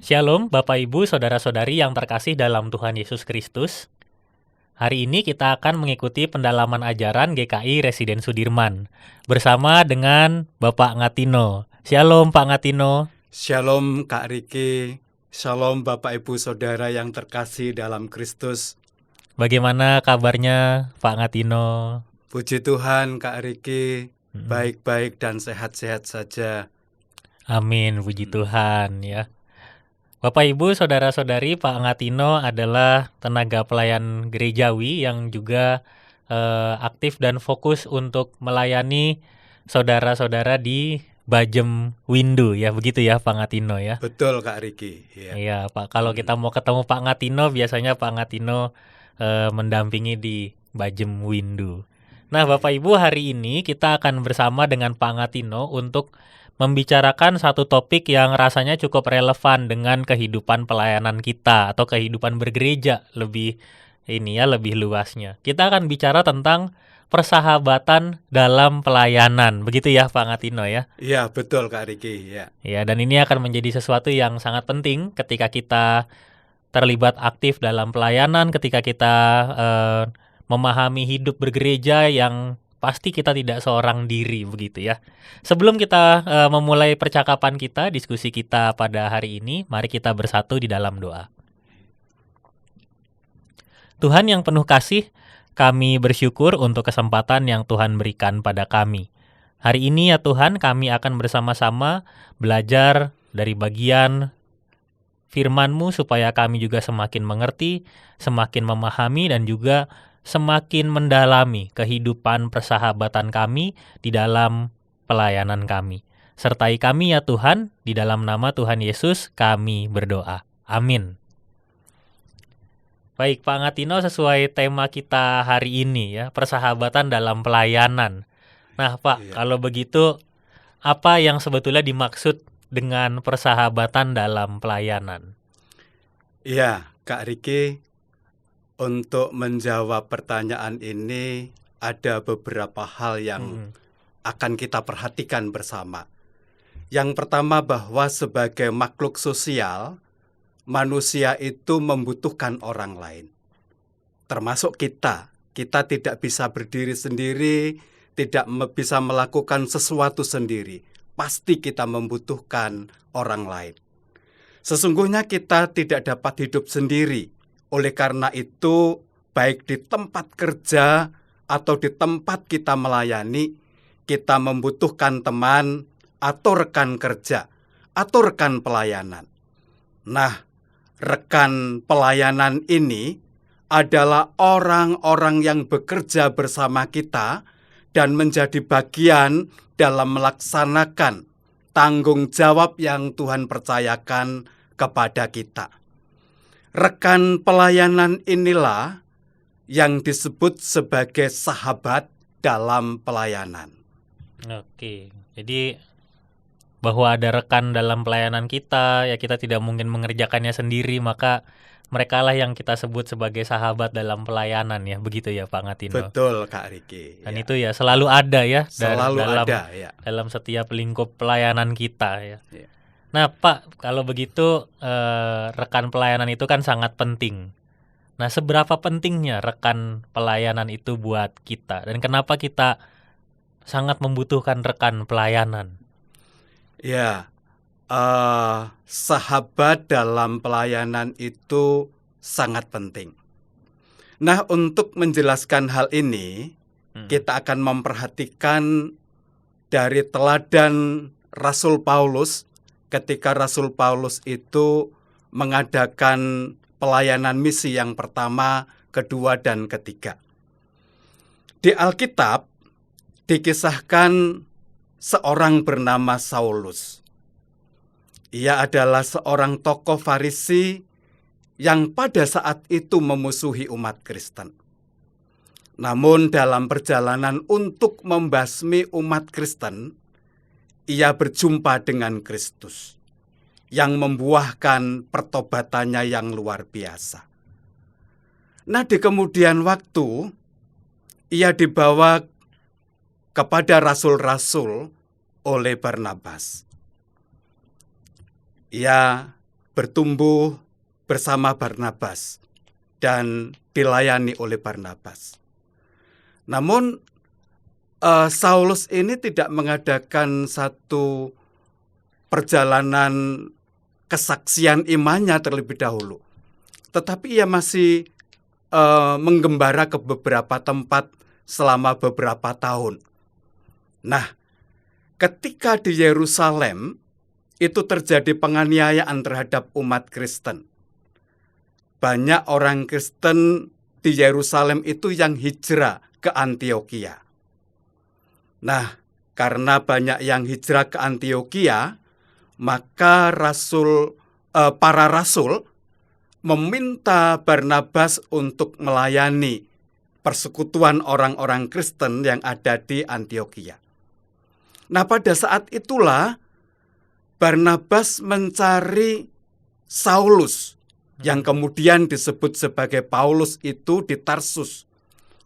Shalom Bapak Ibu Saudara-saudari yang terkasih dalam Tuhan Yesus Kristus. Hari ini kita akan mengikuti pendalaman ajaran GKI Residen Sudirman bersama dengan Bapak Ngatino. Shalom Pak Ngatino. Shalom Kak Riki, Shalom Bapak Ibu Saudara yang terkasih dalam Kristus. Bagaimana kabarnya Pak Ngatino? Puji Tuhan Kak Riki, baik-baik dan sehat-sehat saja. Amin, puji Tuhan ya. Bapak Ibu Saudara-saudari, Pak Ngatino adalah tenaga pelayan gerejawi yang juga aktif dan fokus untuk melayani saudara-saudara di Bajem Windu ya, begitu ya Pak Ngatino ya. Betul Kak Riki. Ya. Iya Pak, kalau kita mau ketemu Pak Ngatino biasanya Pak Ngatino mendampingi di Bajem Windu. Nah Bapak Ibu, hari ini kita akan bersama dengan Pak Ngatino untuk membicarakan satu topik yang rasanya cukup relevan dengan kehidupan pelayanan kita atau kehidupan bergereja lebih luasnya. Kita akan bicara tentang persahabatan dalam pelayanan. Begitu ya Pak Ngatino ya? Iya, betul Kak Riki. Ya. Ya, dan ini akan menjadi sesuatu yang sangat penting ketika kita terlibat aktif dalam pelayanan, ketika kita memahami hidup bergereja yang pasti kita tidak seorang diri, begitu ya. Sebelum kita memulai percakapan kita, diskusi kita pada hari ini, mari kita bersatu di dalam doa. Tuhan yang penuh kasih, kami bersyukur untuk kesempatan yang Tuhan berikan pada kami. Hari ini ya Tuhan, kami akan bersama-sama belajar dari bagian firman-Mu supaya kami juga semakin mengerti, semakin memahami, dan juga semakin mendalami kehidupan persahabatan kami di dalam pelayanan kami. Sertai kami ya Tuhan, di dalam nama Tuhan Yesus kami berdoa. Amin. Baik Pak Ngatino, sesuai tema kita hari ini ya, persahabatan dalam pelayanan. Nah Pak, kalau begitu apa yang sebetulnya dimaksud dengan persahabatan dalam pelayanan? Iya, Kak Riki. Untuk menjawab pertanyaan ini, ada beberapa hal yang akan kita perhatikan bersama. Yang pertama, bahwa sebagai makhluk sosial, manusia itu membutuhkan orang lain. Termasuk kita. Kita tidak bisa berdiri sendiri, tidak bisa melakukan sesuatu sendiri. Pasti kita membutuhkan orang lain. Sesungguhnya kita tidak dapat hidup sendiri. Oleh karena itu, baik di tempat kerja atau di tempat kita melayani, kita membutuhkan teman atau rekan kerja atau rekan pelayanan. Nah, rekan pelayanan ini adalah orang-orang yang bekerja bersama kita dan menjadi bagian dalam melaksanakan tanggung jawab yang Tuhan percayakan kepada kita. Rekan pelayanan inilah yang disebut sebagai sahabat dalam pelayanan. Oke, jadi bahwa ada rekan dalam pelayanan kita, ya kita tidak mungkin mengerjakannya sendiri, maka merekalah yang kita sebut sebagai sahabat dalam pelayanan ya, begitu ya Pak Ngatino? Betul Kak Riki. Dan itu ya selalu ada ya, dalam setiap lingkup pelayanan kita ya. Nah Pak, kalau begitu rekan pelayanan itu kan sangat penting. Nah seberapa pentingnya rekan pelayanan itu buat kita? Dan kenapa kita sangat membutuhkan rekan pelayanan? Ya, sahabat dalam pelayanan itu sangat penting. Nah, untuk menjelaskan hal ini, kita akan memperhatikan dari teladan Rasul Paulus ketika Rasul Paulus itu mengadakan pelayanan misi yang pertama, kedua, dan ketiga. Di Alkitab dikisahkan seorang bernama Saulus. Ia adalah seorang tokoh Farisi yang pada saat itu memusuhi umat Kristen. Namun dalam perjalanan untuk membasmi umat Kristen, ia berjumpa dengan Kristus yang membuahkan pertobatannya yang luar biasa. Nah, di kemudian waktu, ia dibawa kepada rasul-rasul oleh Barnabas. Ia bertumbuh bersama Barnabas dan dilayani oleh Barnabas. Namun Saulus ini tidak mengadakan satu perjalanan kesaksian imannya terlebih dahulu, tetapi ia masih menggembara ke beberapa tempat selama beberapa tahun. Nah, ketika di Yerusalem itu terjadi penganiayaan terhadap umat Kristen. Banyak orang Kristen di Yerusalem itu yang hijrah ke Antiokhia. Nah, karena banyak yang hijrah ke Antiokhia, maka para rasul meminta Barnabas untuk melayani persekutuan orang-orang Kristen yang ada di Antiokhia. Nah, pada saat itulah Barnabas mencari Saulus yang kemudian disebut sebagai Paulus itu di Tarsus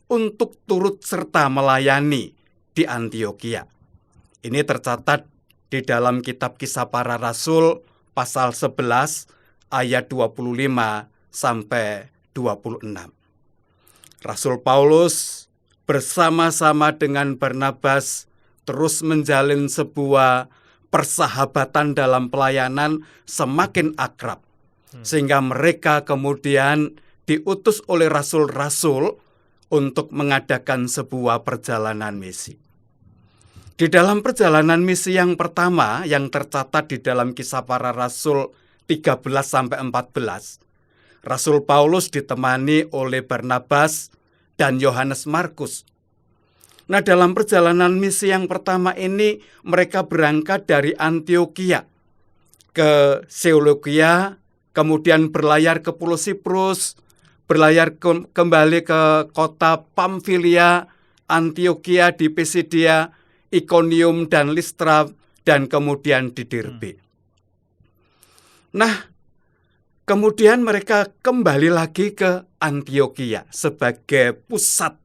untuk turut serta melayani di Antiokhia. Ini tercatat di dalam kitab Kisah Para Rasul pasal 11 ayat 25 sampai 26. Rasul Paulus bersama-sama dengan Barnabas terus menjalin sebuah persahabatan dalam pelayanan semakin akrab, sehingga mereka kemudian diutus oleh rasul-rasul untuk mengadakan sebuah perjalanan misi. Di dalam perjalanan misi yang pertama yang tercatat di dalam Kisah Para Rasul 13-14, Rasul Paulus ditemani oleh Barnabas dan Yohanes Markus. Nah, dalam perjalanan misi yang pertama ini mereka berangkat dari Antiokhia ke Seleukia, kemudian berlayar ke Pulau Siprus, berlayar kembali ke kota Pamfilia, Antiokhia di Pisidia, Ikonium dan Listra, dan kemudian di Derbe. Nah, kemudian mereka kembali lagi ke Antiokhia sebagai pusat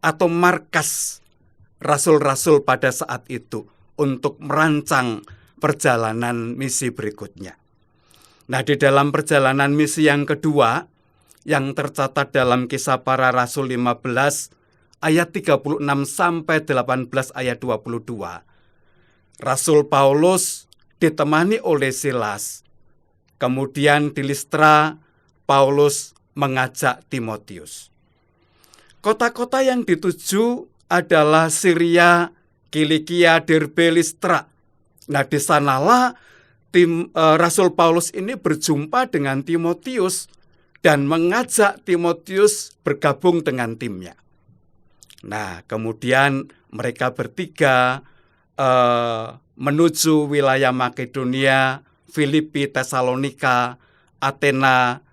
atau markas rasul-rasul pada saat itu untuk merancang perjalanan misi berikutnya. Nah, di dalam perjalanan misi yang kedua yang tercatat dalam Kisah Para Rasul 15 ayat 36 sampai 18 ayat 22, Rasul Paulus ditemani oleh Silas. Kemudian di Listra, Paulus mengajak Timotius. Kota-kota yang dituju adalah Syria, Kilikia, Derbe, Listra. Nah, di sanalah Rasul Paulus ini berjumpa dengan Timotius dan mengajak Timotius bergabung dengan timnya. Nah, kemudian mereka bertiga menuju wilayah Makedonia, Filipi, Tesalonika, Athena,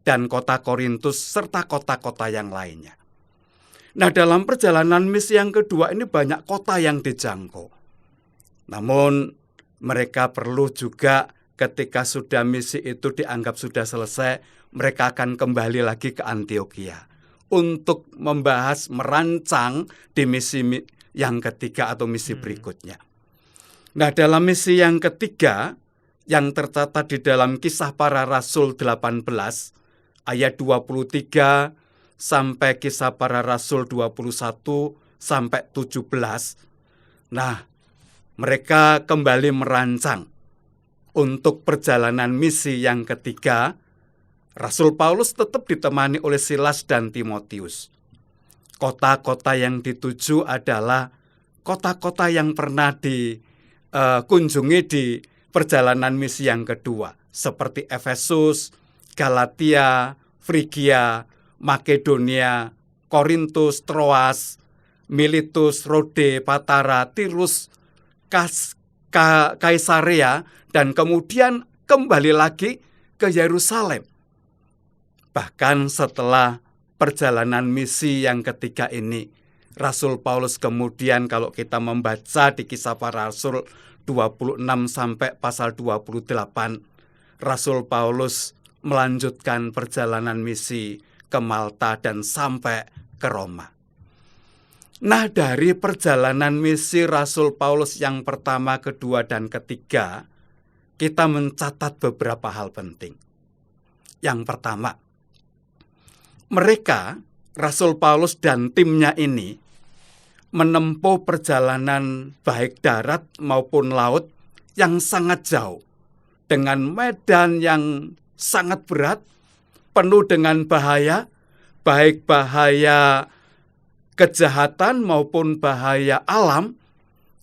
dan kota Korintus, serta kota-kota yang lainnya. Nah, dalam perjalanan misi yang kedua ini banyak kota yang dijangkau. Namun, mereka perlu juga ketika sudah misi itu dianggap sudah selesai, mereka akan kembali lagi ke Antiokhia untuk membahas, merancang di misi yang ketiga atau misi berikutnya. Nah, dalam misi yang ketiga, yang tercatat di dalam Kisah Para Rasul 18, ayat 23, sampai Kisah Para Rasul 21 sampai 17. Nah, mereka kembali merancang untuk perjalanan misi yang ketiga. Rasul Paulus tetap ditemani oleh Silas dan Timotius. Kota-kota yang dituju adalah kota-kota yang pernah dikunjungi di perjalanan misi yang kedua, seperti Efesus, Galatia, Frigia, Makedonia, Korintus, Troas, Miletus, Rode, Patara, Tirus, Kaisarea, dan kemudian kembali lagi ke Yerusalem. Bahkan setelah perjalanan misi yang ketiga ini, Rasul Paulus kemudian kalau kita membaca di Kisah Para Rasul 26 sampai pasal 28, Rasul Paulus melanjutkan perjalanan misi ke Malta dan sampai ke Roma. Nah, dari perjalanan misi Rasul Paulus yang pertama, kedua, dan ketiga, kita mencatat beberapa hal penting. Yang pertama, mereka, Rasul Paulus dan timnya ini, menempuh perjalanan baik darat maupun laut yang sangat jauh, dengan medan yang sangat berat, penuh dengan bahaya, baik bahaya kejahatan maupun bahaya alam,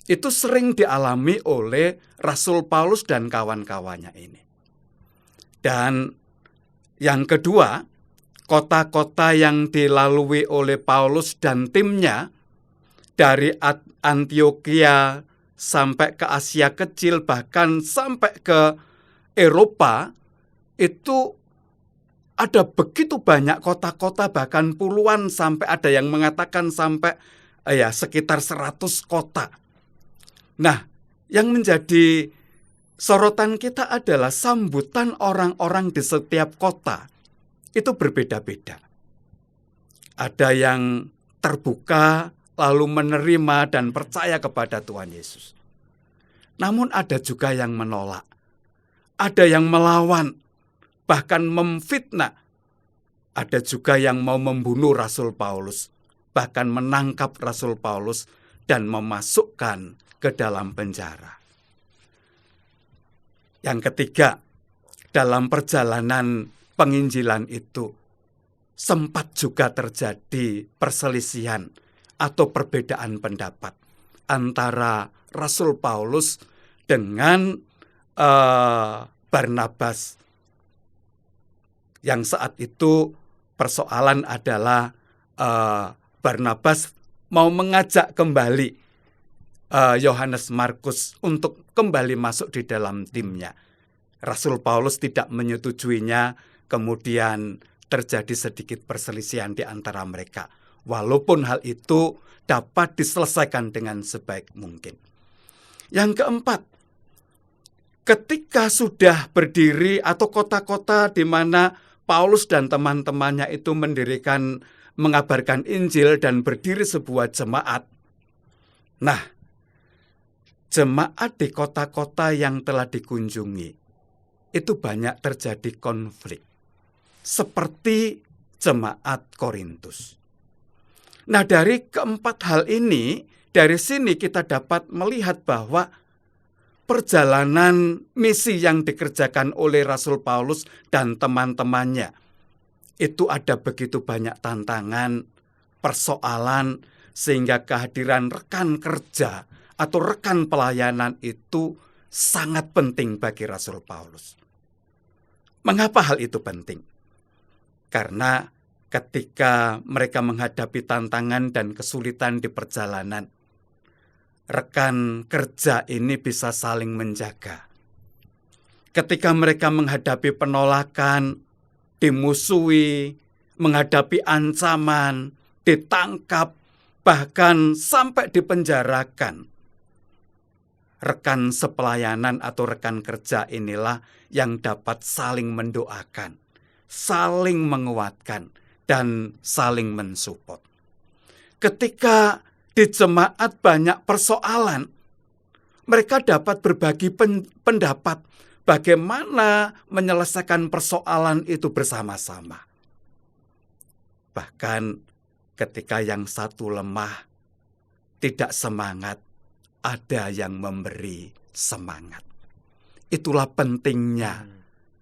itu sering dialami oleh Rasul Paulus dan kawan-kawannya ini. Dan yang kedua, kota-kota yang dilalui oleh Paulus dan timnya, dari Antioquia sampai ke Asia Kecil, bahkan sampai ke Eropa, itu ada begitu banyak kota-kota, bahkan puluhan, sampai ada yang mengatakan sampai sekitar 100 kota. Nah, yang menjadi sorotan kita adalah sambutan orang-orang di setiap kota itu berbeda-beda. Ada yang terbuka, lalu menerima dan percaya kepada Tuhan Yesus. Namun ada juga yang menolak. Ada yang melawan, bahkan memfitnah. Ada juga yang mau membunuh Rasul Paulus, bahkan menangkap Rasul Paulus dan memasukkan ke dalam penjara. Yang ketiga, dalam perjalanan penginjilan itu sempat juga terjadi perselisihan atau perbedaan pendapat antara Rasul Paulus dengan Barnabas. Yang saat itu persoalan adalah Barnabas mau mengajak kembali Yohanes Markus untuk kembali masuk di dalam timnya. Rasul Paulus tidak menyetujuinya, kemudian terjadi sedikit perselisihan di antara mereka. Walaupun hal itu dapat diselesaikan dengan sebaik mungkin. Yang keempat, ketika sudah berdiri atau kota-kota di mana Paulus dan teman-temannya itu mengabarkan Injil dan berdiri sebuah jemaat. Nah, jemaat di kota-kota yang telah dikunjungi itu banyak terjadi konflik, seperti jemaat Korintus. Nah, dari keempat hal ini, dari sini kita dapat melihat bahwa perjalanan misi yang dikerjakan oleh Rasul Paulus dan teman-temannya itu ada begitu banyak tantangan, persoalan, sehingga kehadiran rekan kerja atau rekan pelayanan itu sangat penting bagi Rasul Paulus. Mengapa hal itu penting? Karena ketika mereka menghadapi tantangan dan kesulitan di perjalanan, rekan kerja ini bisa saling menjaga. Ketika mereka menghadapi penolakan, dimusuhi, menghadapi ancaman, ditangkap, bahkan sampai dipenjarakan, rekan sepelayanan atau rekan kerja inilah yang dapat saling mendoakan, saling menguatkan, dan saling mensupport. Ketika di jemaat banyak persoalan, mereka dapat berbagi pendapat bagaimana menyelesaikan persoalan itu bersama-sama. Bahkan ketika yang satu lemah, tidak semangat, ada yang memberi semangat. Itulah pentingnya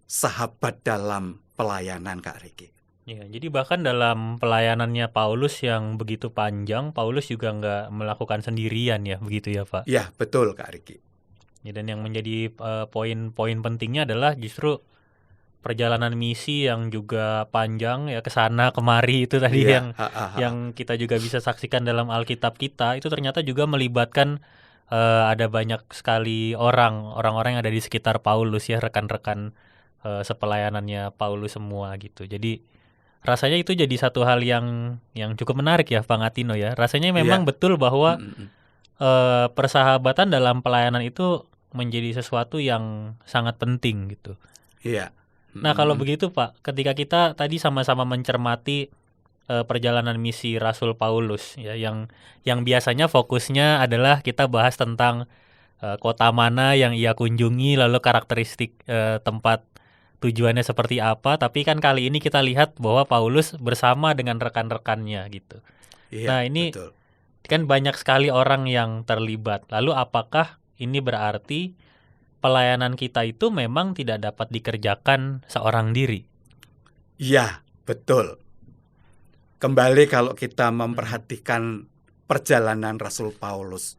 sahabat dalam pelayanan, Kak Riki. Ya, jadi bahkan dalam pelayanannya Paulus yang begitu panjang, Paulus juga nggak melakukan sendirian ya, begitu ya Pak? Ya, betul Kak Riki. Ya, dan yang menjadi poin-poin pentingnya adalah justru perjalanan misi yang juga panjang ya, kesana kemari itu tadi yang kita juga bisa saksikan dalam Alkitab kita, itu ternyata juga melibatkan ada banyak sekali orang-orang yang ada di sekitar Paulus ya, rekan-rekan sepelayanannya Paulus semua gitu. Jadi rasanya itu jadi satu hal yang cukup menarik ya, Bang Atino ya. Rasanya memang betul bahwa persahabatan dalam pelayanan itu menjadi sesuatu yang sangat penting gitu. Iya. Nah, kalau begitu Pak, ketika kita tadi sama-sama mencermati perjalanan misi Rasul Paulus ya, yang biasanya fokusnya adalah kita bahas tentang kota mana yang ia kunjungi, lalu karakteristik tempat tujuannya seperti apa. Tapi kan kali ini kita lihat bahwa Paulus bersama dengan rekan-rekannya gitu. Nah, Iya, ini betul. kan banyak sekali orang yang terlibat. Lalu apakah ini berarti pelayanan kita itu memang tidak dapat dikerjakan seorang diri? Iya, betul. Kembali kalau kita memperhatikan perjalanan Rasul Paulus.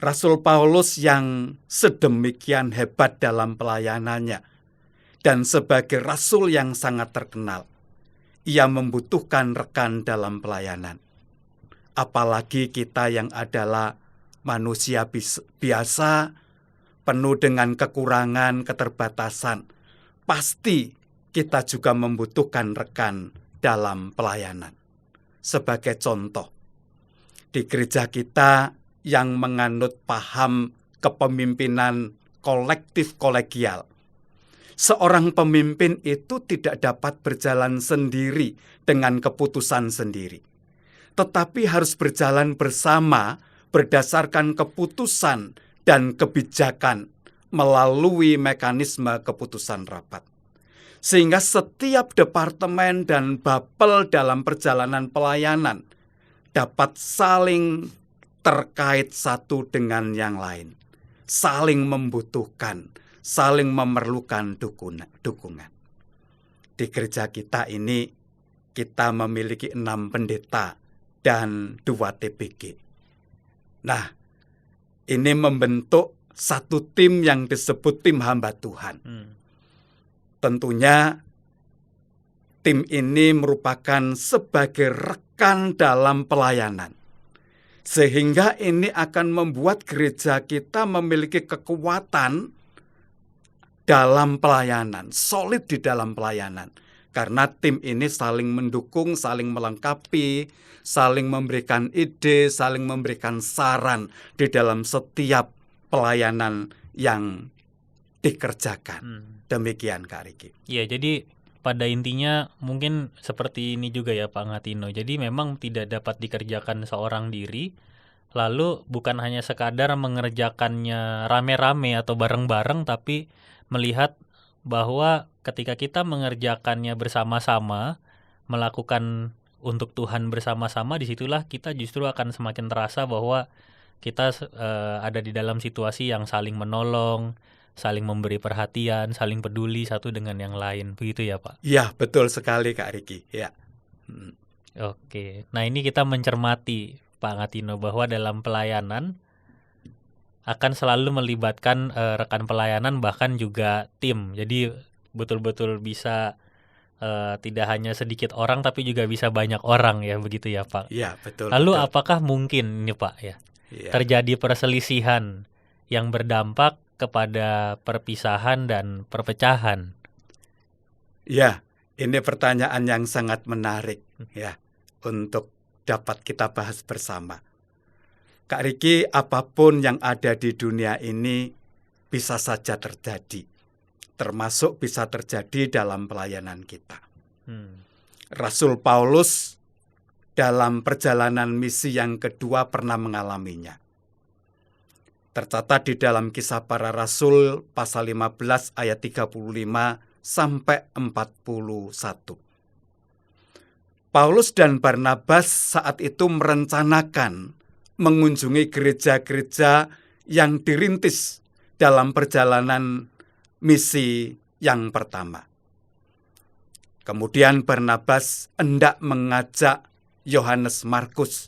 Rasul Paulus yang sedemikian hebat dalam pelayanannya dan sebagai rasul yang sangat terkenal, ia membutuhkan rekan dalam pelayanan. Apalagi kita yang adalah manusia biasa, penuh dengan kekurangan, keterbatasan. Pasti kita juga membutuhkan rekan dalam pelayanan. Sebagai contoh, di gereja kita yang menganut paham kepemimpinan kolektif kolegial, seorang pemimpin itu tidak dapat berjalan sendiri dengan keputusan sendiri, tetapi harus berjalan bersama berdasarkan keputusan dan kebijakan melalui mekanisme keputusan rapat. Sehingga setiap departemen dan bapel dalam perjalanan pelayanan dapat saling terkait satu dengan yang lain, saling membutuhkan, saling memerlukan dukungan. Di gereja kita ini, kita memiliki 6 pendeta dan 2 TPG. Nah, ini membentuk satu tim yang disebut tim hamba Tuhan. Tentunya tim ini merupakan sebagai rekan dalam pelayanan. Sehingga ini akan membuat gereja kita memiliki kekuatan dalam pelayanan, solid di dalam pelayanan. Karena tim ini saling mendukung, saling melengkapi, saling memberikan ide, saling memberikan saran di dalam setiap pelayanan yang dikerjakan. Demikian Kak Riki. Ya, jadi pada intinya mungkin seperti ini juga ya Pak Ngatino. Jadi memang tidak dapat dikerjakan seorang diri, lalu bukan hanya sekadar mengerjakannya rame-rame atau bareng-bareng, tapi melihat bahwa ketika kita mengerjakannya bersama-sama, melakukan untuk Tuhan bersama-sama, disitulah kita justru akan semakin terasa bahwa kita ada di dalam situasi yang saling menolong, saling memberi perhatian, saling peduli satu dengan yang lain. Begitu ya Pak? Ya, betul sekali Kak Riki. Ya. Oke, nah ini kita mencermati Pak Ngatino bahwa dalam pelayanan akan selalu melibatkan rekan pelayanan bahkan juga tim. Jadi betul-betul bisa tidak hanya sedikit orang tapi juga bisa banyak orang ya, begitu ya Pak? Ya, betul. Lalu betul. apakah mungkin ini Pak ya, Ya. terjadi perselisihan yang berdampak kepada perpisahan dan perpecahan? Ya, ini pertanyaan yang sangat menarik ya untuk dapat kita bahas bersama. Kak Riki, apapun yang ada di dunia ini bisa saja terjadi, termasuk bisa terjadi dalam pelayanan kita. Rasul Paulus dalam perjalanan misi yang kedua pernah mengalaminya. Tercatat di dalam Kisah Para Rasul pasal 15 ayat 35 sampai 41. Paulus dan Barnabas saat itu merencanakan mengunjungi gereja-gereja yang dirintis dalam perjalanan misi yang pertama. Kemudian Barnabas hendak mengajak Yohanes Markus.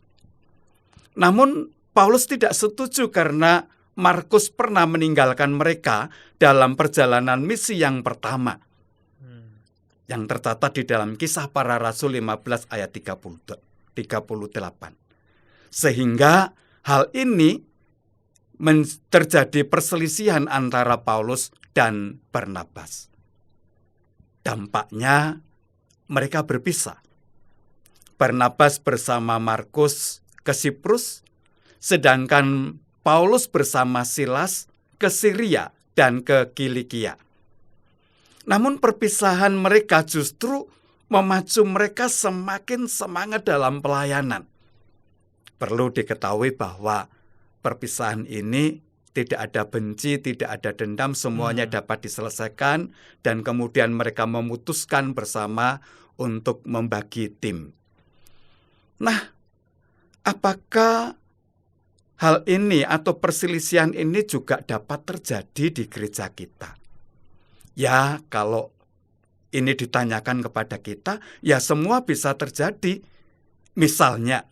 Namun Paulus tidak setuju karena Markus pernah meninggalkan mereka dalam perjalanan misi yang pertama. Yang tercatat di dalam Kisah Para Rasul 15 ayat 38. Sehingga hal ini terjadi perselisihan antara Paulus dan Barnabas. Dampaknya mereka berpisah. Barnabas bersama Markus ke Siprus, sedangkan Paulus bersama Silas ke Siria dan ke Kilikia. Namun perpisahan mereka justru memacu mereka semakin semangat dalam pelayanan. Perlu diketahui bahwa perpisahan ini tidak ada benci, tidak ada dendam, semuanya dapat diselesaikan, dan kemudian mereka memutuskan bersama untuk membagi tim. Nah, apakah hal ini atau perselisihan ini juga dapat terjadi di gereja kita? Ya, kalau ini ditanyakan kepada kita, ya semua bisa terjadi. Misalnya,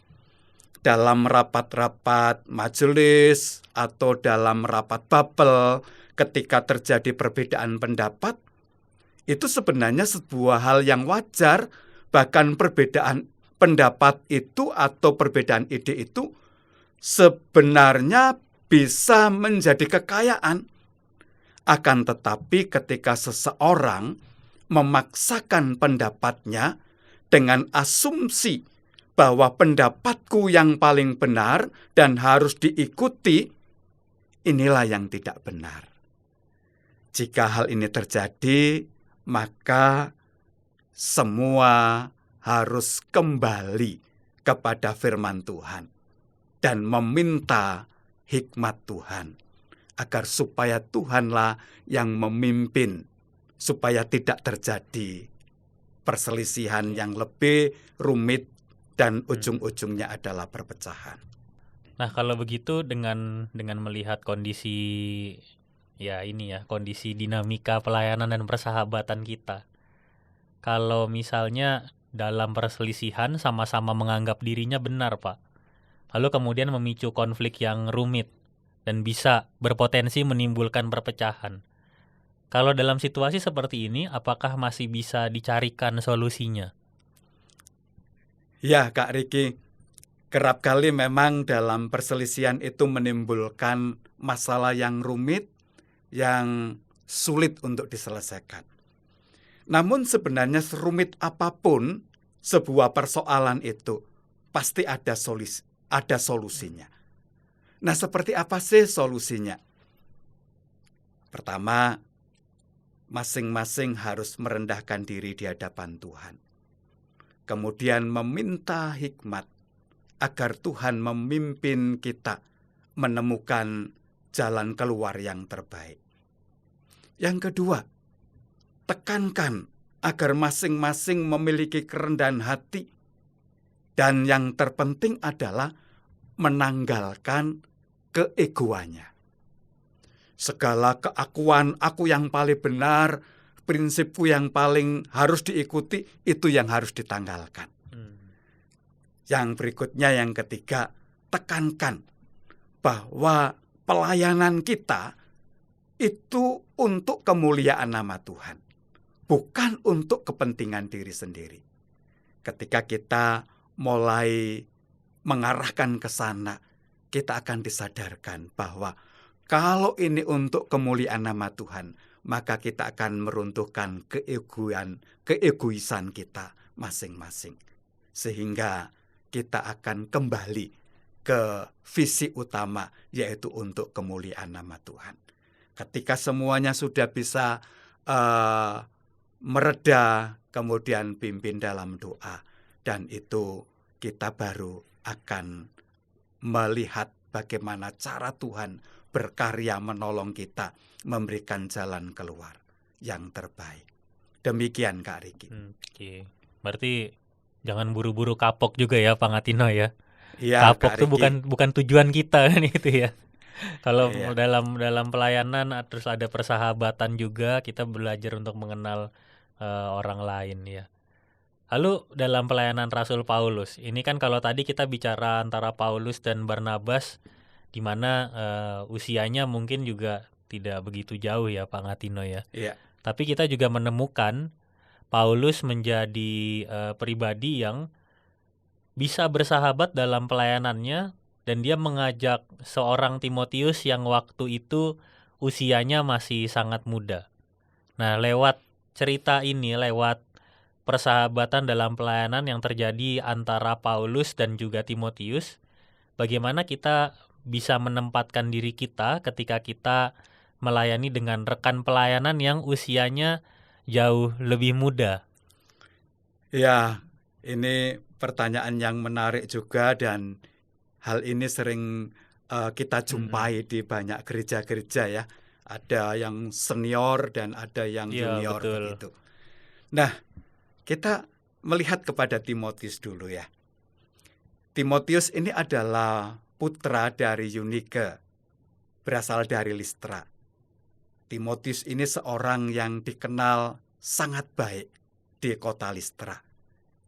dalam rapat-rapat majelis atau dalam rapat bapel, ketika terjadi perbedaan pendapat, itu sebenarnya sebuah hal yang wajar. Bahkan perbedaan pendapat itu atau perbedaan ide itu sebenarnya bisa menjadi kekayaan. Akan tetapi ketika seseorang memaksakan pendapatnya dengan asumsi bahwa pendapatku yang paling benar dan harus diikuti, inilah yang tidak benar. Jika hal ini terjadi, maka semua harus kembali kepada firman Tuhan dan meminta hikmat Tuhan, agar supaya Tuhanlah yang memimpin, supaya tidak terjadi perselisihan yang lebih rumit dan ujung-ujungnya adalah perpecahan. Nah, kalau begitu dengan melihat kondisi kondisi dinamika pelayanan dan persahabatan kita. Kalau misalnya dalam perselisihan sama-sama menganggap dirinya benar, Pak. Lalu kemudian memicu konflik yang rumit dan bisa berpotensi menimbulkan perpecahan. Kalau dalam situasi seperti ini, apakah masih bisa dicarikan solusinya? Ya, Kak Riki, kerap kali memang dalam perselisihan itu menimbulkan masalah yang rumit, yang sulit untuk diselesaikan. Namun sebenarnya serumit apapun sebuah persoalan itu, pasti ada solusinya. Nah, seperti apa sih solusinya? Pertama, masing-masing harus merendahkan diri di hadapan Tuhan. Kemudian meminta hikmat agar Tuhan memimpin kita menemukan jalan keluar yang terbaik. Yang kedua, tekankan agar masing-masing memiliki kerendahan hati. Dan yang terpenting adalah menanggalkan keegoannya. Segala keakuan, aku yang paling benar, prinsipku yang paling harus diikuti, itu yang harus ditanggalkan. Yang berikutnya, yang ketiga, tekankan bahwa pelayanan kita itu untuk kemuliaan nama Tuhan, bukan untuk kepentingan diri sendiri. Ketika kita mulai mengarahkan ke sana, kita akan disadarkan bahwa kalau ini untuk kemuliaan nama Tuhan, maka kita akan meruntuhkan keegoisan kita masing-masing. Sehingga kita akan kembali ke visi utama, yaitu untuk kemuliaan nama Tuhan. Ketika semuanya sudah bisa mereda, kemudian pimpin dalam doa. Dan itu kita baru akan melihat bagaimana cara Tuhan berkarya menolong kita, memberikan jalan keluar yang terbaik. Demikian Kak Riki. Oke. Berarti jangan buru-buru kapok juga ya Pak Ngatino ya. Ya, kapok tuh bukan tujuan kita kan itu ya. Kalau dalam pelayanan terus ada persahabatan juga, kita belajar untuk mengenal orang lain ya. Lalu dalam pelayanan Rasul Paulus, ini kan kalau tadi kita bicara antara Paulus dan Barnabas, di mana usianya mungkin juga tidak begitu jauh ya Pak Ngatino ya. Iya. Tapi kita juga menemukan Paulus menjadi pribadi yang bisa bersahabat dalam pelayanannya, dan dia mengajak seorang Timotius yang waktu itu usianya masih sangat muda. Nah, lewat cerita ini, lewat persahabatan dalam pelayanan yang terjadi antara Paulus dan juga Timotius, bagaimana kita bisa menempatkan diri kita ketika kita melayani dengan rekan pelayanan yang usianya jauh lebih muda? Ya, ini pertanyaan yang menarik juga, dan hal ini sering kita jumpai di banyak gereja-gereja ya. Ada yang senior dan ada yang Iya, junior betul. begitu. Nah, kita melihat kepada Timotius dulu ya. Timotius ini adalah putra dari Yunike, berasal dari Listra. Timotius ini seorang yang dikenal sangat baik di kota Listra.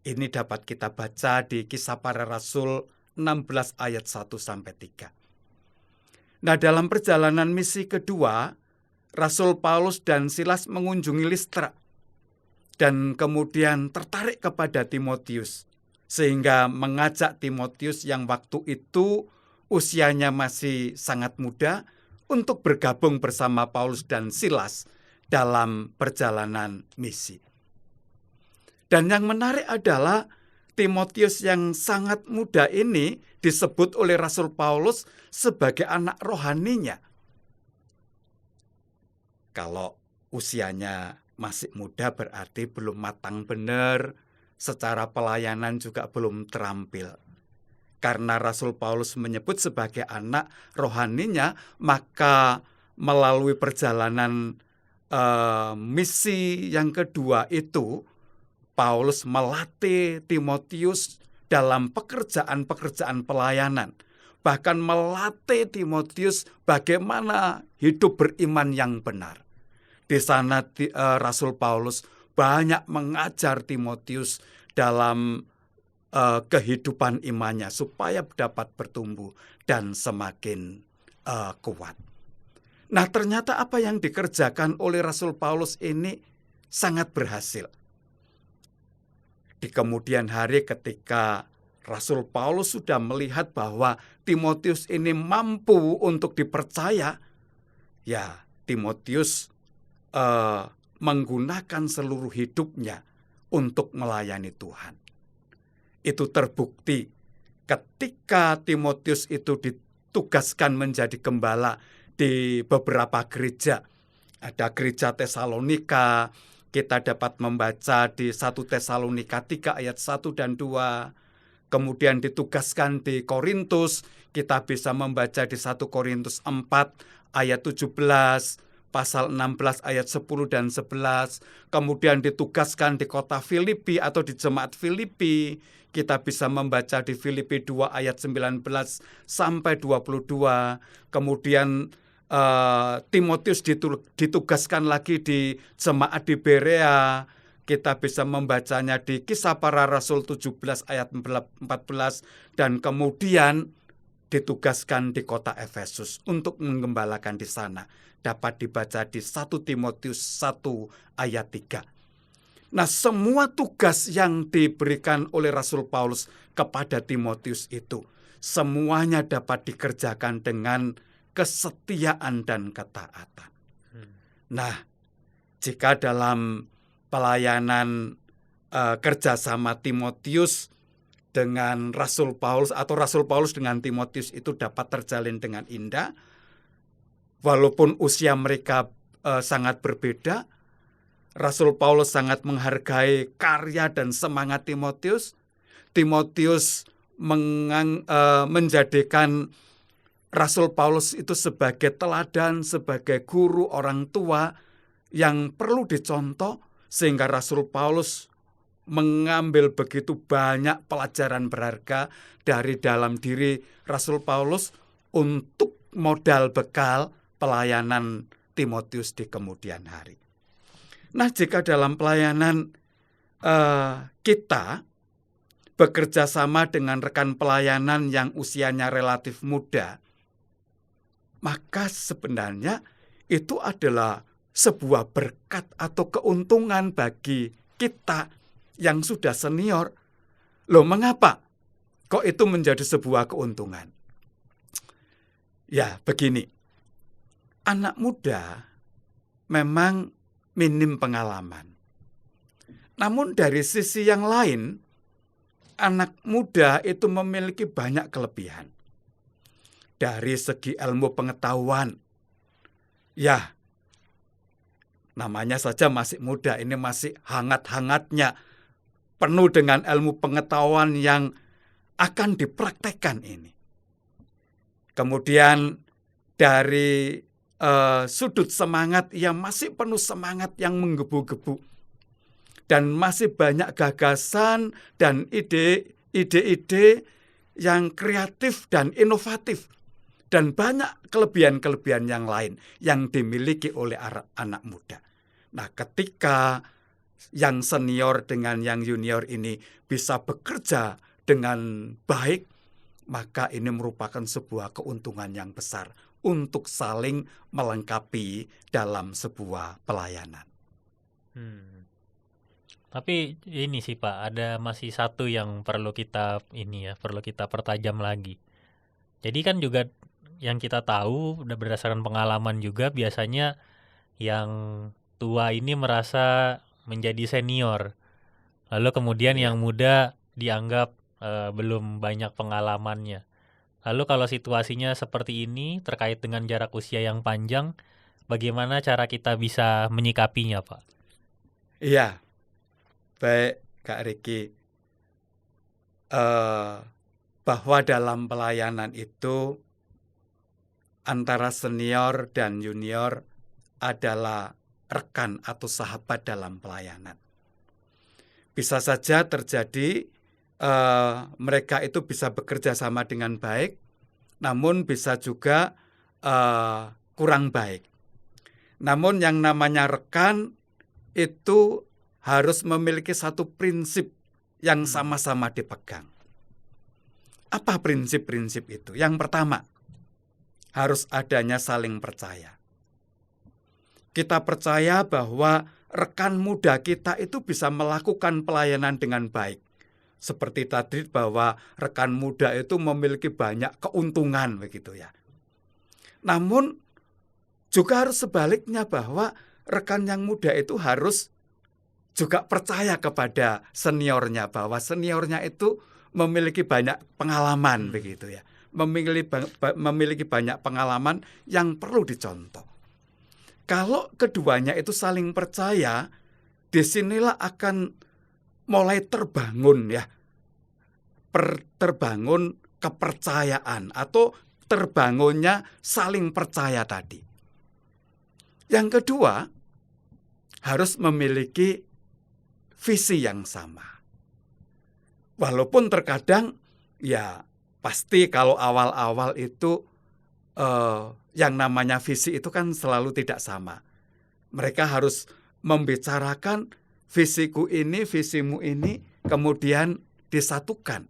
Ini dapat kita baca di Kisah Para Rasul 16 ayat 1-3. Nah, dalam perjalanan misi kedua, Rasul Paulus dan Silas mengunjungi Listra dan kemudian tertarik kepada Timotius, sehingga mengajak Timotius yang waktu itu usianya masih sangat muda untuk bergabung bersama Paulus dan Silas dalam perjalanan misi. Dan yang menarik adalah Timotius yang sangat muda ini disebut oleh Rasul Paulus sebagai anak rohaninya. Kalau usianya masih muda berarti belum matang benar, secara pelayanan juga belum terampil. Karena Rasul Paulus menyebut sebagai anak rohaninya, maka melalui perjalanan misi yang kedua itu, Paulus melatih Timotius dalam pekerjaan-pekerjaan pelayanan. Bahkan melatih Timotius bagaimana hidup beriman yang benar. Di sana Rasul Paulus banyak mengajar Timotius dalam kehidupan imannya supaya dapat bertumbuh dan semakin kuat. Nah, ternyata apa yang dikerjakan oleh Rasul Paulus ini sangat berhasil. Di kemudian hari ketika Rasul Paulus sudah melihat bahwa Timotius ini mampu untuk dipercaya, ya Timotius menggunakan seluruh hidupnya untuk melayani Tuhan. Itu terbukti ketika Timotius itu ditugaskan menjadi gembala di beberapa gereja. Ada gereja Tesalonika, kita dapat membaca di 1 Tesalonika 3 ayat 1 dan 2. Kemudian ditugaskan di Korintus, kita bisa membaca di 1 Korintus 4 ayat 17, pasal 16 ayat 10 dan 11. Kemudian ditugaskan di kota Filipi atau di jemaat Filipi, kita bisa membaca di Filipi 2 ayat 19 sampai 22. Kemudian Timotius ditugaskan lagi di jemaat di Berea. Kita bisa membacanya di Kisah Para Rasul 17 ayat 14. Dan kemudian ditugaskan di kota Efesus untuk menggembalakan di sana. Dapat dibaca di 1 Timotius 1 ayat 3. Nah, semua tugas yang diberikan oleh Rasul Paulus kepada Timotius itu, semuanya dapat dikerjakan dengan kesetiaan dan ketaatan. Nah, jika dalam pelayanan kerjasama Timotius dengan Rasul Paulus atau Rasul Paulus dengan Timotius itu dapat terjalin dengan indah, walaupun usia mereka sangat berbeda, Rasul Paulus sangat menghargai karya dan semangat Timotius. Timotius menjadikan Rasul Paulus itu sebagai teladan, sebagai guru orang tua yang perlu dicontoh, sehingga Rasul Paulus mengambil begitu banyak pelajaran berharga dari dalam diri Rasul Paulus untuk modal bekal pelayanan Timotius di kemudian hari. Nah, jika dalam pelayanan kita bekerja sama dengan rekan pelayanan yang usianya relatif muda, maka sebenarnya itu adalah sebuah berkat atau keuntungan bagi kita yang sudah senior. Loh, mengapa kok itu menjadi sebuah keuntungan? Ya, begini. Anak muda memang minim pengalaman. Namun dari sisi yang lain, anak muda itu memiliki banyak kelebihan. Dari segi ilmu pengetahuan, ya, namanya saja masih muda, ini masih hangat-hangatnya, penuh dengan ilmu pengetahuan yang akan dipraktekkan ini. Kemudian dari sudut semangat yang masih penuh semangat yang menggebu-gebu, dan masih banyak gagasan dan ide-ide yang kreatif dan inovatif, dan banyak kelebihan-kelebihan yang lain yang dimiliki oleh anak muda. Nah, ketika yang senior dengan yang junior ini bisa bekerja dengan baik, maka ini merupakan sebuah keuntungan yang besar untuk saling melengkapi dalam sebuah pelayanan. Tapi ini sih Pak, ada masih satu yang perlu kita pertajam lagi. Jadi kan juga yang kita tahu berdasarkan pengalaman juga, biasanya yang tua ini merasa menjadi senior. Lalu kemudian yang muda dianggap belum banyak pengalamannya. Lalu kalau situasinya seperti ini terkait dengan jarak usia yang panjang, bagaimana cara kita bisa menyikapinya, Pak? Iya, baik Kak Riki. Bahwa dalam pelayanan itu antara senior dan junior adalah rekan atau sahabat dalam pelayanan. Bisa saja terjadi mereka itu bisa bekerja sama dengan baik, namun bisa juga kurang baik. Namun yang namanya rekan itu harus memiliki satu prinsip yang sama-sama dipegang. Apa prinsip-prinsip itu? Yang pertama, harus adanya saling percaya. Kita percaya bahwa rekan muda kita itu bisa melakukan pelayanan dengan baik. Seperti tadi bahwa rekan muda itu memiliki banyak keuntungan begitu ya. Namun juga harus sebaliknya, bahwa rekan yang muda itu harus juga percaya kepada seniornya, bahwa seniornya itu memiliki banyak pengalaman begitu ya. Memiliki banyak pengalaman yang perlu dicontoh. Kalau keduanya itu saling percaya, disinilah akan mulai terbangun ya, terbangun kepercayaan atau terbangunnya saling percaya tadi. Yang kedua, harus memiliki visi yang sama. Walaupun terkadang ya pasti kalau awal-awal itu yang namanya visi itu kan selalu tidak sama. Mereka harus membicarakan visiku ini, visimu ini, kemudian disatukan.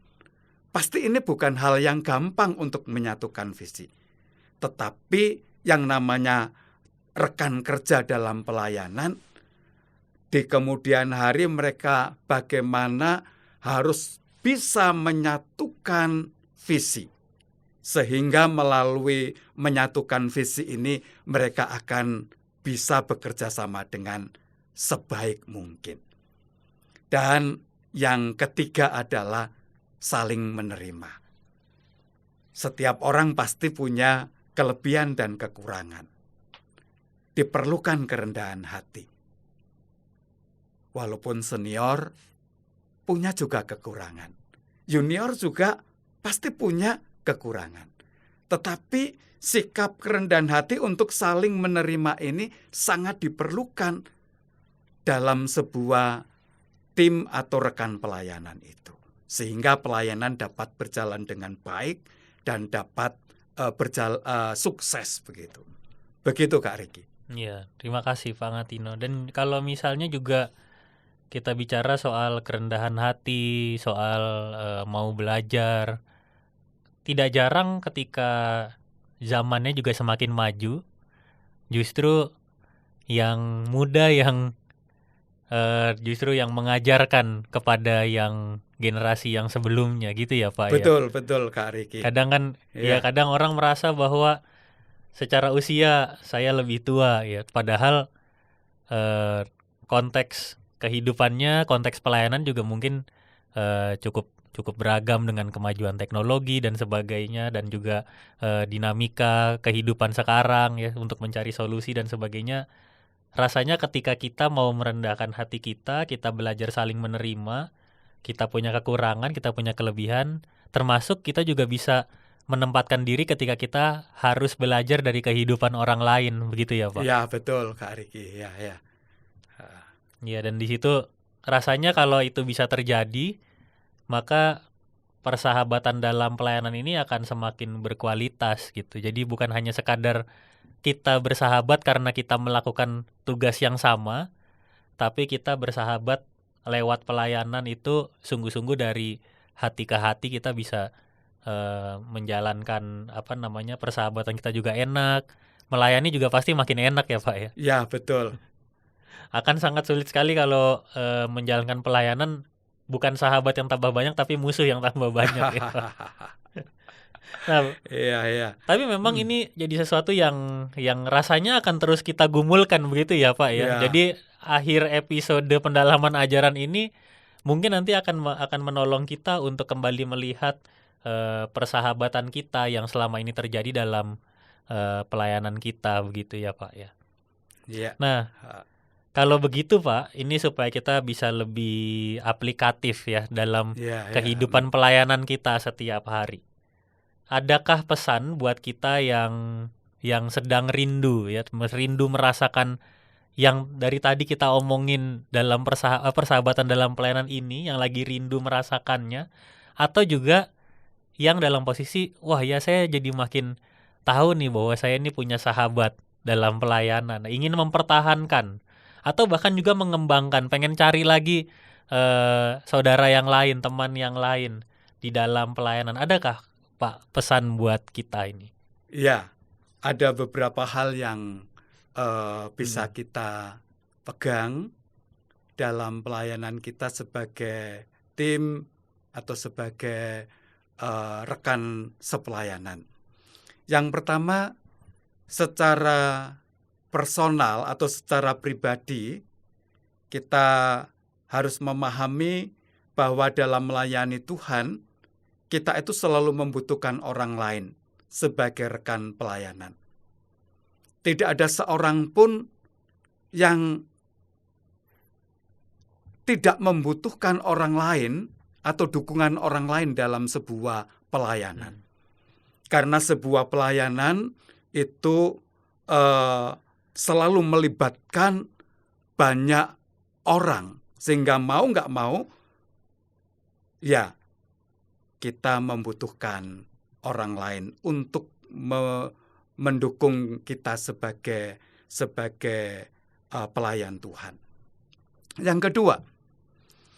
Pasti ini bukan hal yang gampang untuk menyatukan visi. Tetapi yang namanya rekan kerja dalam pelayanan, di kemudian hari mereka bagaimana harus bisa menyatukan visi. Sehingga melalui menyatukan visi ini mereka akan bisa bekerja sama dengan sebaik mungkin. Dan yang ketiga adalah saling menerima. Setiap orang pasti punya kelebihan dan kekurangan. Diperlukan kerendahan hati. Walaupun senior punya juga kekurangan. Junior juga pasti punya kekurangan. Tetapi sikap kerendahan hati untuk saling menerima ini sangat diperlukan dalam sebuah tim atau rekan pelayanan itu. Sehingga pelayanan dapat berjalan dengan baik dan dapat sukses begitu. Begitu Kak Riki. Iya, terima kasih Pak Ngatino. Dan kalau misalnya juga kita bicara soal kerendahan hati, soal mau belajar, tidak jarang ketika zamannya juga semakin maju, justru yang muda yang justru yang mengajarkan kepada yang generasi yang sebelumnya gitu ya Pak. Betul, ya? Betul Kak Riki. Kadang kan kadang orang merasa bahwa secara usia saya lebih tua ya, padahal konteks kehidupannya, konteks pelayanan juga mungkin cukup beragam dengan kemajuan teknologi dan sebagainya, dan juga dinamika kehidupan sekarang ya, untuk mencari solusi dan sebagainya. Rasanya ketika kita mau merendahkan hati kita belajar saling menerima, kita punya kekurangan, kita punya kelebihan, termasuk kita juga bisa menempatkan diri ketika kita harus belajar dari kehidupan orang lain, begitu ya Pak? Ya, betul Kak Riki. Ya, ya. Ya, dan di situ rasanya kalau itu bisa terjadi, maka persahabatan dalam pelayanan ini akan semakin berkualitas gitu. Jadi bukan hanya sekadar kita bersahabat karena kita melakukan tugas yang sama, tapi kita bersahabat lewat pelayanan itu sungguh-sungguh dari hati ke hati kita bisa menjalankan persahabatan kita juga enak, melayani juga pasti makin enak ya Pak ya. Ya, betul. Akan sangat sulit sekali kalau menjalankan pelayanan bukan sahabat yang tambah banyak tapi musuh yang tambah banyak ya Pak. Nah, Iya. tapi memang ini jadi sesuatu yang rasanya akan terus kita gumulkan begitu ya Pak ya. Ya. Jadi akhir episode pendalaman ajaran ini mungkin nanti akan menolong kita untuk kembali melihat persahabatan kita yang selama ini terjadi dalam pelayanan kita begitu ya Pak ya. Iya. Nah, kalau begitu Pak, ini supaya kita bisa lebih aplikatif ya dalam kehidupan pelayanan kita setiap hari. Adakah pesan buat kita yang sedang rindu ya, rindu merasakan yang dari tadi kita omongin dalam persahabatan dalam pelayanan ini, yang lagi rindu merasakannya, atau juga yang dalam posisi wah ya saya jadi makin tahu nih bahwa saya ini punya sahabat dalam pelayanan, ingin mempertahankan atau bahkan juga mengembangkan, pengen cari lagi saudara yang lain, teman yang lain di dalam pelayanan. Adakah Pak pesan buat kita ini? Iya, ada beberapa hal yang bisa kita pegang dalam pelayanan kita sebagai tim atau sebagai rekan sepelayanan. Yang pertama, secara personal atau secara pribadi, kita harus memahami bahwa dalam melayani Tuhan, kita itu selalu membutuhkan orang lain sebagai rekan pelayanan. Tidak ada seorang pun yang tidak membutuhkan orang lain atau dukungan orang lain dalam sebuah pelayanan. Karena sebuah pelayanan itu selalu melibatkan banyak orang, sehingga mau nggak mau, ya kita membutuhkan orang lain untuk mendukung kita sebagai pelayan Tuhan. Yang kedua,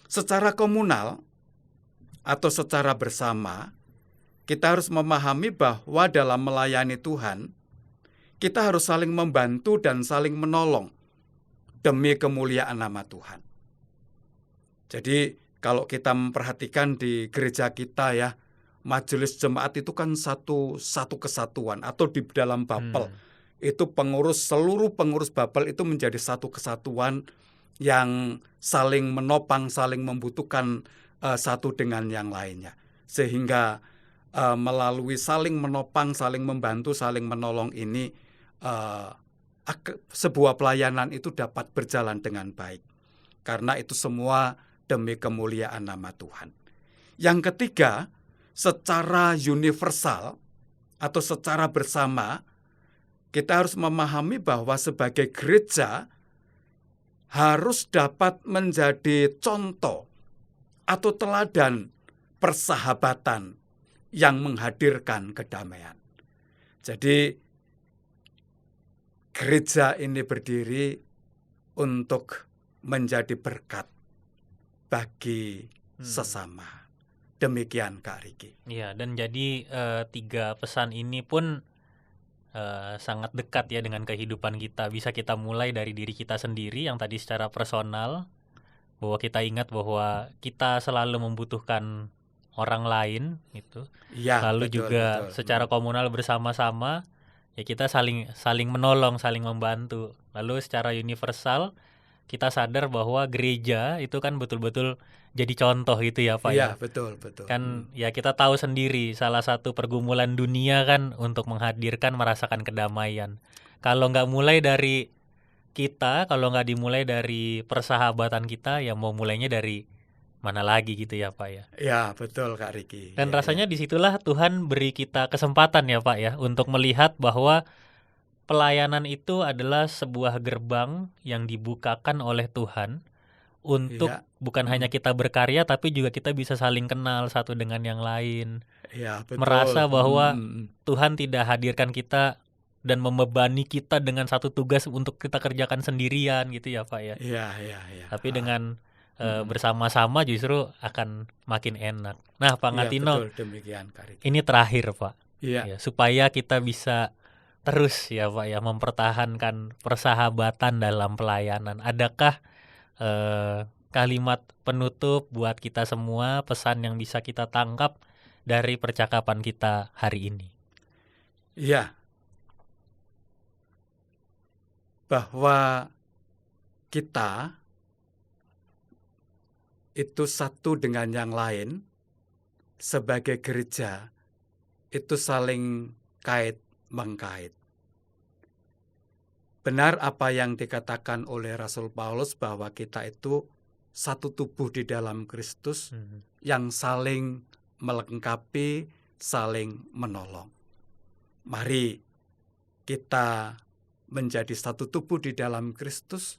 secara komunal atau secara bersama, kita harus memahami bahwa dalam melayani Tuhan, kita harus saling membantu dan saling menolong demi kemuliaan nama Tuhan. Jadi kalau kita memperhatikan di gereja kita ya, majelis jemaat itu kan satu kesatuan, atau di dalam Bapel itu seluruh pengurus Bapel itu menjadi satu kesatuan yang saling menopang, saling membutuhkan satu dengan yang lainnya. Sehingga melalui saling menopang, saling membantu, saling menolong ini, sebuah pelayanan itu dapat berjalan dengan baik. Karena itu semua demi kemuliaan nama Tuhan. Yang ketiga, secara universal atau secara bersama, kita harus memahami bahwa sebagai gereja harus dapat menjadi contoh atau teladan persahabatan yang menghadirkan kedamaian. Jadi gereja ini berdiri untuk menjadi berkat bagi sesama. Demikian Kak Riki. Iya, dan jadi 3 pesan ini pun sangat dekat ya dengan kehidupan kita. Bisa kita mulai dari diri kita sendiri yang tadi secara personal, bahwa kita ingat bahwa kita selalu membutuhkan orang lain gitu. Ya, lalu betul, juga betul. secara komunal bersama-sama ya kita saling menolong, saling membantu. Lalu secara universal kita sadar bahwa gereja itu kan betul-betul jadi contoh itu ya Pak Iya, ya. betul. Kan ya kita tahu sendiri salah satu pergumulan dunia kan untuk menghadirkan merasakan kedamaian. Kalau nggak mulai dari kita, kalau nggak dimulai dari persahabatan kita, ya mau mulainya dari mana lagi gitu ya Pak ya. Ya, betul Kak Riki. Dan Ya, rasanya ya. disitulah Tuhan beri kita kesempatan ya Pak ya untuk melihat bahwa pelayanan itu adalah sebuah gerbang yang dibukakan oleh Tuhan untuk Iya. bukan hanya kita berkarya tapi juga kita bisa saling kenal satu dengan yang lain. Ya, Merasa betul. bahwa Tuhan tidak hadirkan kita dan membebani kita dengan satu tugas untuk kita kerjakan sendirian gitu ya Pak ya. Iya, iya, iya. Tapi dengan bersama-sama justru akan makin enak. Nah Pak Iya, Ngatino, betul demikian Kak Riki. ini terakhir Pak. Iya. Ya, supaya kita bisa terus ya Pak ya mempertahankan persahabatan dalam pelayanan. Adakah kalimat penutup buat kita semua, pesan yang bisa kita tangkap dari percakapan kita hari ini? Iya. Bahwa kita itu satu dengan yang lain sebagai gereja itu saling kait-mengkait. Benar apa yang dikatakan oleh Rasul Paulus bahwa kita itu satu tubuh di dalam Kristus yang saling melengkapi, saling menolong. Mari kita menjadi satu tubuh di dalam Kristus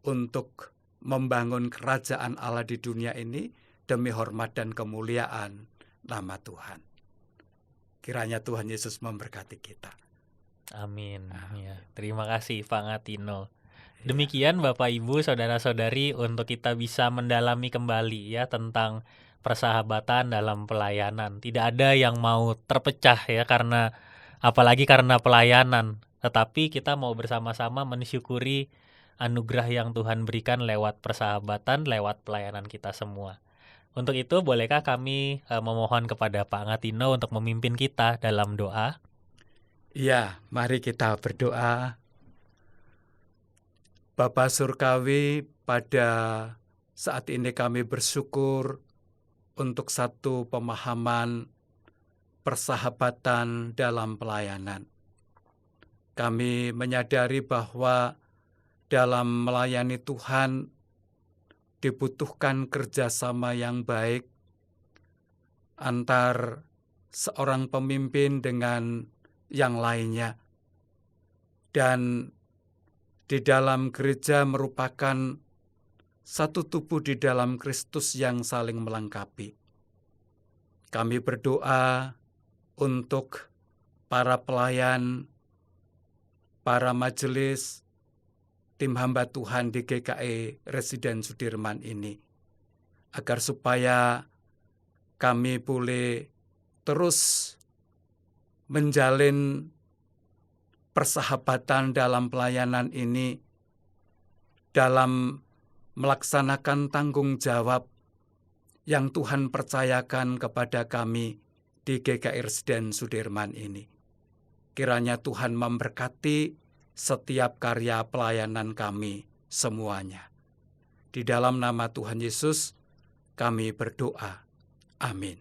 untuk membangun kerajaan Allah di dunia ini demi hormat dan kemuliaan nama Tuhan. Kiranya Tuhan Yesus memberkati kita. Amin. Ya, terima kasih Pak Ngatino. Demikian Bapak Ibu, saudara-saudari, untuk kita bisa mendalami kembali ya tentang persahabatan dalam pelayanan. Tidak ada yang mau terpecah ya apalagi karena pelayanan, tetapi kita mau bersama-sama mensyukuri anugerah yang Tuhan berikan lewat persahabatan, lewat pelayanan kita semua. Untuk itu, bolehkah kami memohon kepada Pak Ngatino untuk memimpin kita dalam doa? Ya, mari kita berdoa. Bapa Surgawi, pada saat ini kami bersyukur untuk satu pemahaman persahabatan dalam pelayanan. Kami menyadari bahwa dalam melayani Tuhan dibutuhkan kerjasama yang baik antar seorang pemimpin dengan yang lainnya. Dan di dalam gereja merupakan satu tubuh di dalam Kristus yang saling melengkapi. Kami berdoa untuk para pelayan, para majelis, tim hamba Tuhan di GKI Residen Sudirman ini, agar supaya kami boleh terus menjalin persahabatan dalam pelayanan ini dalam melaksanakan tanggung jawab yang Tuhan percayakan kepada kami di GKI Residen Sudirman ini. Kiranya Tuhan memberkati setiap karya pelayanan kami semuanya. Di dalam nama Tuhan Yesus kami berdoa. Amin.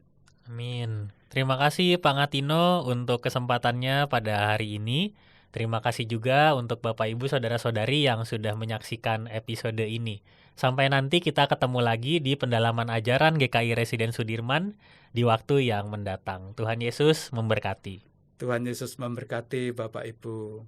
Amin. Terima kasih Pak Ngatino untuk kesempatannya pada hari ini. Terima kasih juga untuk Bapak Ibu Saudara-saudari yang sudah menyaksikan episode ini. Sampai nanti kita ketemu lagi di pendalaman ajaran GKI Residen Sudirman di waktu yang mendatang. Tuhan Yesus memberkati. Tuhan Yesus memberkati Bapak Ibu.